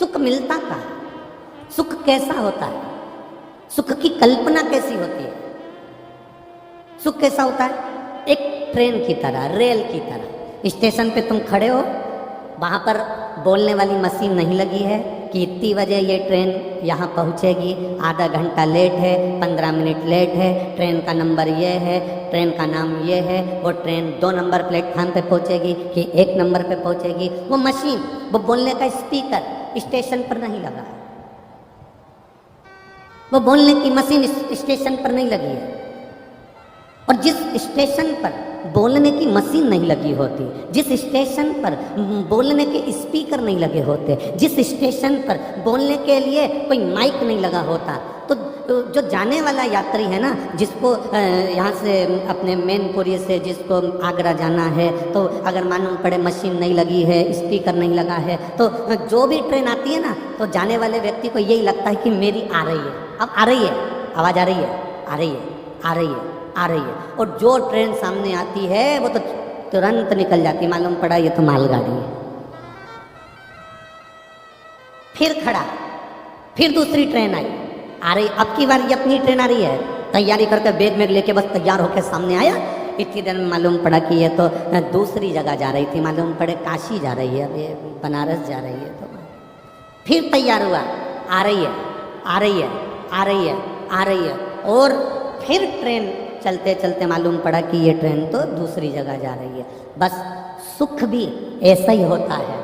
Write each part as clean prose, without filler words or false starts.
सुख मिलता कहाँ? सुख कैसा होता है? सुख की कल्पना कैसी होती है? सुख कैसा होता है? एक ट्रेन की तरह, रेल की तरह। स्टेशन पे तुम खड़े हो, वहाँ पर बोलने वाली मशीन नहीं लगी है कि इतनी बजे ये ट्रेन यहाँ पहुँचेगी, आधा घंटा लेट है, 15 मिनट लेट है, ट्रेन का नंबर ये है, ट्रेन का नाम ये है, वो ट्रेन 2 नंबर प्लेटफार्म पे पहुँचेगी कि 1 नंबर पे पहुँचेगी। वो मशीन, वो बोलने का स्पीकर स्टेशन पर नहीं लगा है, वो बोलने की मशीन स्टेशन पर नहीं लगी है। और जिस स्टेशन पर बोलने की मशीन नहीं लगी होती, जिस स्टेशन पर बोलने के स्पीकर नहीं लगे होते, जिस स्टेशन पर बोलने के लिए कोई माइक नहीं लगा होता, तो जो जाने वाला यात्री है ना, जिसको यहाँ से अपने मैनपुरी से जिसको आगरा जाना है, तो अगर मालूम पड़े मशीन नहीं लगी है, स्पीकर नहीं लगा है, तो जो भी ट्रेन आती है ना, तो जाने वाले व्यक्ति को यही लगता है कि मेरी आ रही है, अब आ रही है, आवाज़ आ रही है, आ रही है, आ रही है, आ रही है। और जो ट्रेन सामने आती है वो तो तुरंत निकल जाती, मालूम पड़ा ये तो मालगाड़ी है। फिर खड़ा, फिर दूसरी ट्रेन आई, आ रही, अब की बार ये अपनी ट्रेन आ रही है, तैयारी करके बैग में लेके बस तैयार होकर सामने आया। इतनी देर में मालूम पड़ा कि ये तो दूसरी जगह जा रही थी, मालूम पड़े काशी जा रही है, अब ये बनारस जा रही है। तो फिर तैयार हुआ, आ रही है, आ रही है, आ रही है, आ रही है, और फिर ट्रेन चलते चलते मालूम पड़ा कि ये ट्रेन तो दूसरी जगह जा रही है। बस सुख भी ऐसा ही होता है।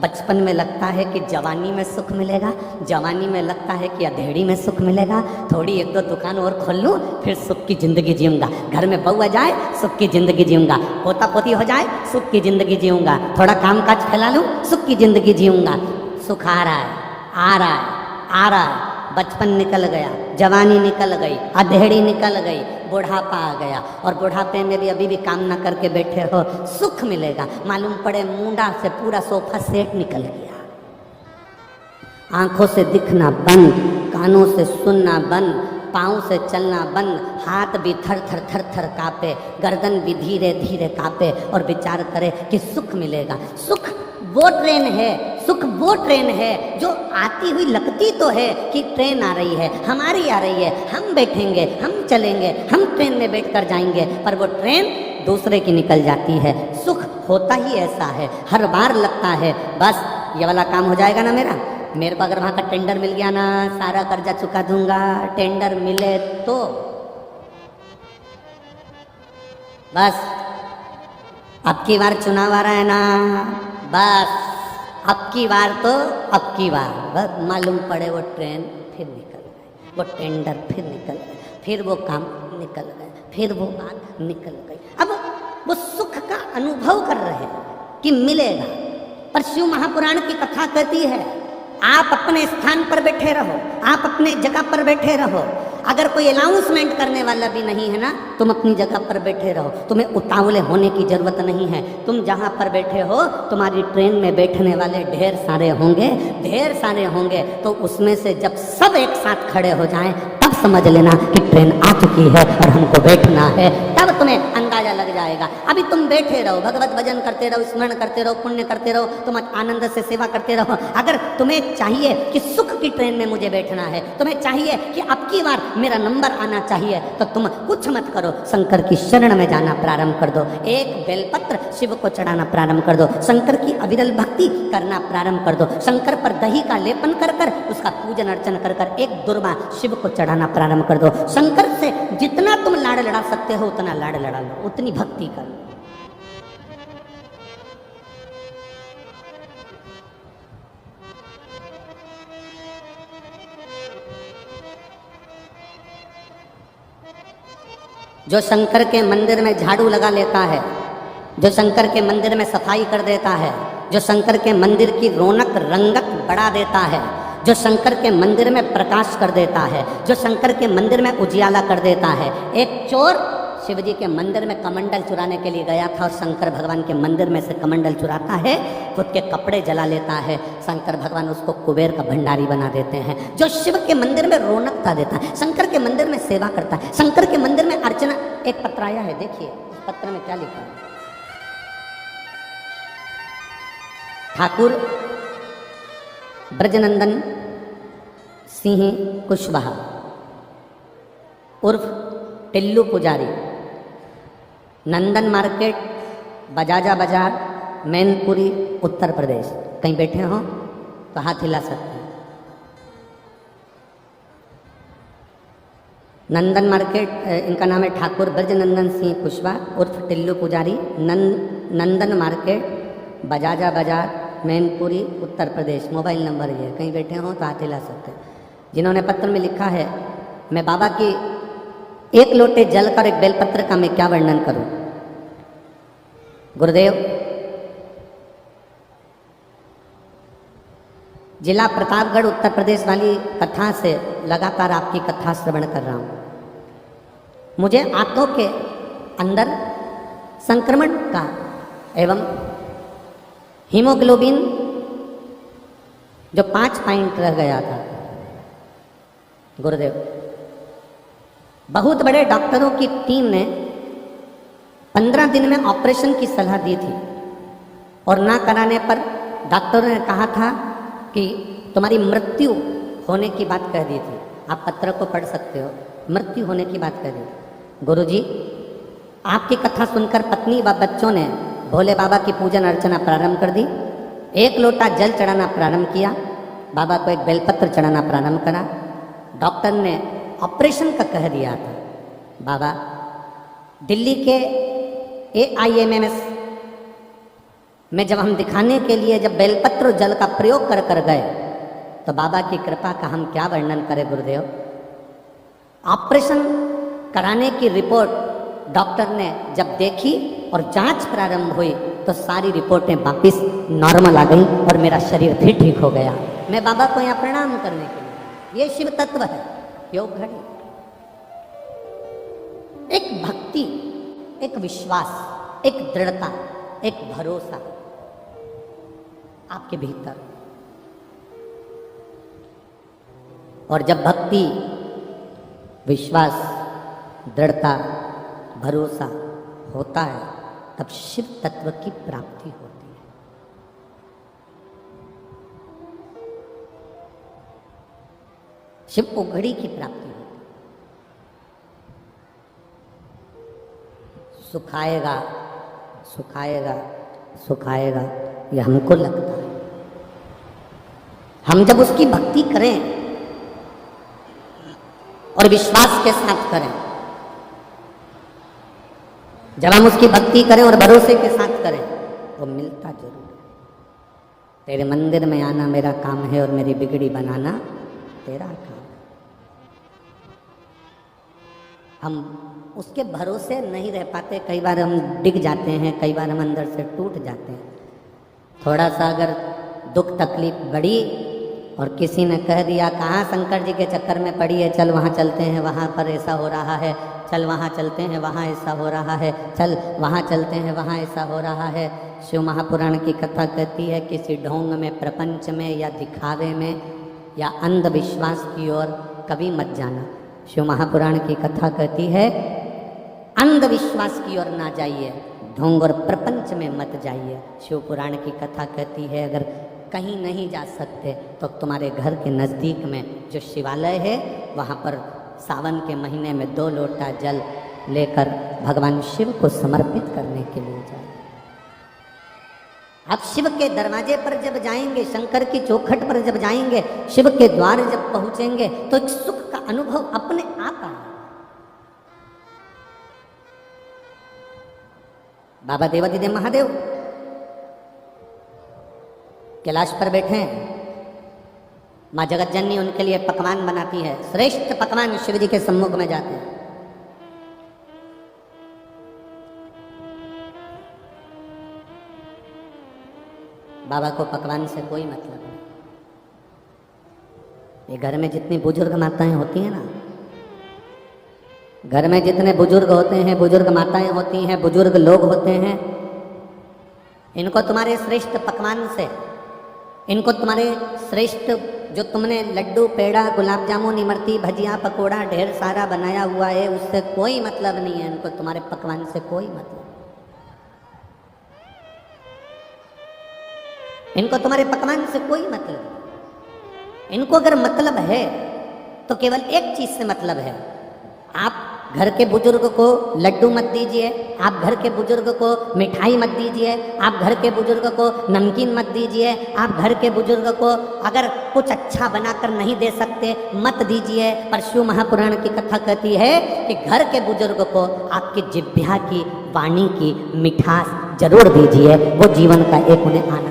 बचपन में लगता है कि जवानी में सुख मिलेगा, जवानी में लगता है कि अधेड़ी में सुख मिलेगा, थोड़ी 1-2 दुकान और खोल लूँ फिर सुख की ज़िंदगी जीऊँगा, घर में बहू आ जाए सुख की ज़िंदगी जीऊँगा, पोता पोती हो जाए सुख की ज़िंदगी जीऊँगा, थोड़ा काम काज फैला लूँ सुख की ज़िंदगी जीऊँगा। सुख आ रहा है, आ रहा है, आ रहा है। बचपन निकल गया, जवानी निकल गई, अधेड़ी निकल गई, बुढ़ापा आ गया, और बुढ़ापे में भी अभी भी काम ना करके बैठे हो, सुख मिलेगा। मालूम पड़े मुंडा से पूरा सोफा सेट निकल गया, आंखों से दिखना बंद, कानों से सुनना बंद, पाँव से चलना बंद, हाथ भी थर थर थर थर कांपे, गर्दन भी धीरे धीरे कांपे, और विचार करे कि सुख मिलेगा। सुख वो ट्रेन है, सुख वो ट्रेन है जो आती हुई लगती तो है कि ट्रेन आ रही है, हमारी आ रही है, हम बैठेंगे, हम चलेंगे, हम ट्रेन में बैठकर जाएंगे, पर वो ट्रेन दूसरे की निकल जाती है। सुख होता ही ऐसा है, हर बार लगता है बस ये वाला काम हो जाएगा ना मेरे को अगर वहाँ का टेंडर मिल गया ना, सारा कर्जा चुका दूंगा, टेंडर मिले तो बस अब की बार चुनाव आ रहा है ना, बस अब की बार तो अब की बार बस मालूम पड़े वो ट्रेन फिर निकल गए, वो टेंडर फिर निकल गए, फिर वो काम निकल गए, फिर वो बात निकल गई। अब वो सुख का अनुभव कर रहे हैं कि मिलेगा, पर शिव महापुराण की कथा कहती है आप अपने स्थान पर बैठे रहो, आप अपने जगह पर बैठे रहो। अगर कोई अनाउंसमेंट करने वाला भी नहीं है ना, तुम अपनी जगह पर बैठे रहो, तुम्हें उतावले होने की जरूरत नहीं है। तुम जहाँ पर बैठे हो तुम्हारी ट्रेन में बैठने वाले ढेर सारे होंगे, ढेर सारे होंगे, तो उसमें से जब सब एक साथ खड़े हो जाएं तब समझ लेना कि ट्रेन आ चुकी है और हमको बैठना है, तब तुम्हें अंदाजा लग जाएगा। अभी तुम बैठे रहो, भगवत भजन करते रहो, स्मरण करते रहो, पुण्य करते रहो, तुम आनंद से सेवा करते रहो। अगर तुम्हें चाहिए कि सुख की ट्रेन में मुझे बैठना है, तुम्हें चाहिए कि अब की बार मेरा नंबर आना चाहिए, तो तुम कुछ मत करो, शंकर की शरण में जाना प्रारंभ कर दो, एक बेलपत्र शिव को चढ़ाना प्रारंभ कर दो, शंकर की अविरल भक्ति करना प्रारंभ कर दो, शंकर पर दही का लेपन कर कर उसका पूजन अर्चन कर कर एक दुर्वा शिव को चढ़ाना प्रारंभ कर दो। शंकर से जितना तुम लाड़ लड़ा सकते हो उतना लाड़ लड़ा लो, उतनी भक्ति कर लो। जो शंकर के मंदिर में झाड़ू लगा लेता है, जो शंकर के मंदिर में सफाई कर देता है, जो शंकर के मंदिर की रौनक रंगत बढ़ा देता है, जो शंकर के मंदिर में प्रकाश कर देता है, जो शंकर के मंदिर में उजियाला कर देता है। एक चोर शिवजी के मंदिर में कमंडल चुराने के लिए गया था और शंकर भगवान के मंदिर में से कमंडल चुराता है, खुद के कपड़े जला लेता है, शंकर भगवान उसको कुबेर का भंडारी बना देते हैं। जो शिव के मंदिर में रौनकता देता है, शंकर के मंदिर में सेवा करता है, शंकर के मंदिर में अर्चना। एक पत्र आया है, देखिए इस पत्र में क्या लिखा है। ठाकुर ब्रजनंदन सिंह कुशवाहा उर्फ टिल्लू पुजारी, नंदन मार्केट, बजाजा बाजार, मैनपुरी, उत्तर प्रदेश। कहीं बैठे हो तो हाथ हिला सकते हैं। नंदन मार्केट, इनका नाम है ठाकुर ब्रजनंदन सिंह कुशवाहा उर्फ टिल्लू पुजारी, नंदन मार्केट, बजाजा बाजार, मैनपुरी, उत्तर प्रदेश। मोबाइल नंबर ये, कहीं बैठे हो तो हाथ हिला सकते हैं। जिन्होंने पत्र में लिखा है, मैं बाबा की एक लोटे जल कर एक बेलपत्र का मैं क्या वर्णन करूं। गुरुदेव, जिला प्रतापगढ़ उत्तर प्रदेश वाली कथा से लगातार आपकी कथा श्रवण कर रहा हूं। मुझे आंतों के अंदर संक्रमण का एवं हीमोग्लोबिन जो 5 पॉइंट रह गया था। गुरुदेव, बहुत बड़े डॉक्टरों की टीम ने 15 दिन में ऑपरेशन की सलाह दी थी और ना कराने पर डॉक्टरों ने कहा था कि तुम्हारी मृत्यु होने की बात कह दी थी। आप पत्र को पढ़ सकते हो, मृत्यु होने की बात कह दी थी। गुरुजी, आपकी कथा सुनकर पत्नी व बच्चों ने भोले बाबा की पूजन अर्चना प्रारंभ कर दी। 1 लोटा जल चढ़ाना प्रारंभ किया, बाबा को एक बेलपत्र चढ़ाना प्रारंभ करा। डॉक्टर ने ऑपरेशन का कह दिया था। बाबा दिल्ली के AIMS में जब हम दिखाने के लिए जब बेलपत्र जल का प्रयोग कर कर गए तो बाबा की कृपा का हम क्या वर्णन करें। गुरुदेव, ऑपरेशन कराने की रिपोर्ट डॉक्टर ने जब देखी और जांच प्रारंभ हुई तो सारी रिपोर्टें वापिस नॉर्मल आ गई और मेरा शरीर फिर ठीक हो गया। मैं बाबा को यहाँ प्रणाम करने के लिए, ये शिव तत्व है, योग घड़ी। एक भक्ति, एक विश्वास, एक दृढ़ता, एक भरोसा आपके भीतर। और जब भक्ति, विश्वास, दृढ़ता, भरोसा होता है तब शिव तत्व की प्राप्ति होती है। शिव उघड़ी की प्राप्ति होती है। सुखाएगा सुखाएगा सुखाएगा, यह हमको लगता है। हम जब उसकी भक्ति करें और विश्वास के साथ करें, जब हम उसकी भक्ति करें और भरोसे के साथ करें, वो मिलता जरूर है। तेरे मंदिर में आना मेरा काम है और मेरी बिगड़ी बनाना तेरा काम। हम उसके भरोसे नहीं रह पाते, कई बार हम डिग जाते हैं, कई बार हम अंदर से टूट जाते हैं। थोड़ा सा अगर दुख तकलीफ बढ़ी और किसी ने कह दिया कहाँ शंकर जी के चक्कर में पड़ी है, चल वहाँ चलते हैं, वहाँ पर ऐसा हो रहा है, चल वहाँ चलते हैं, वहाँ ऐसा हो रहा है, चल वहाँ चलते हैं, वहाँ ऐसा हो रहा है। शिव महापुराण की कथा कहती है किसी ढोंग में, प्रपंच में या दिखावे में या अंधविश्वास की ओर कभी मत जाना। शिव महापुराण की कथा कहती है अंधविश्वास की ओर ना जाइए, ढोंग और प्रपंच में मत जाइए। शिव पुराण की कथा कहती है अगर कहीं नहीं जा सकते तो तुम्हारे घर के नज़दीक में जो शिवालय है वहाँ पर सावन के महीने में 2 लोटा जल लेकर भगवान शिव को समर्पित करने के लिए जाए। आप शिव के दरवाजे पर जब जाएंगे, शंकर की चौखट पर जब जाएंगे, शिव के द्वार जब पहुंचेंगे तो एक सुख का अनुभव अपने आप आएगा। बाबा देवादिदेव महादेव कैलाश पर बैठे हैं, माँ जगत जननी उनके लिए पकवान बनाती है, श्रेष्ठ पकवान शिव जी के सम्मुख में जाते हैं। बाबा को पकवान से कोई मतलब नहीं। ये घर में जितनी बुजुर्ग माताएं होती हैं ना, घर में जितने बुजुर्ग होते हैं, बुजुर्ग माताएं होती हैं, बुजुर्ग लोग होते हैं, इनको तुम्हारे श्रेष्ठ पकवान से, इनको तुम्हारे श्रेष्ठ जो तुमने लड्डू, पेड़ा, गुलाब जामुन, इमरती, भजिया, पकोड़ा ढेर सारा बनाया हुआ है, उससे कोई मतलब नहीं है। इनको तुम्हारे पकवान से कोई मतलब, इनको तुम्हारे पकवान से कोई मतलब नहीं। इनको अगर मतलब है तो केवल एक चीज से मतलब है, आप घर के बुजुर्ग को लड्डू मत दीजिए, आप घर के बुजुर्ग को मिठाई मत दीजिए, आप घर के बुजुर्ग को नमकीन मत दीजिए, आप घर के बुजुर्ग को अगर कुछ अच्छा बनाकर नहीं दे सकते मत दीजिए। पर शिव महापुराण की कथा कहती है कि घर के बुजुर्ग को आपकी जिह्वा की वाणी की मिठास जरूर दीजिए, वो जीवन का एक उन्हें आनंद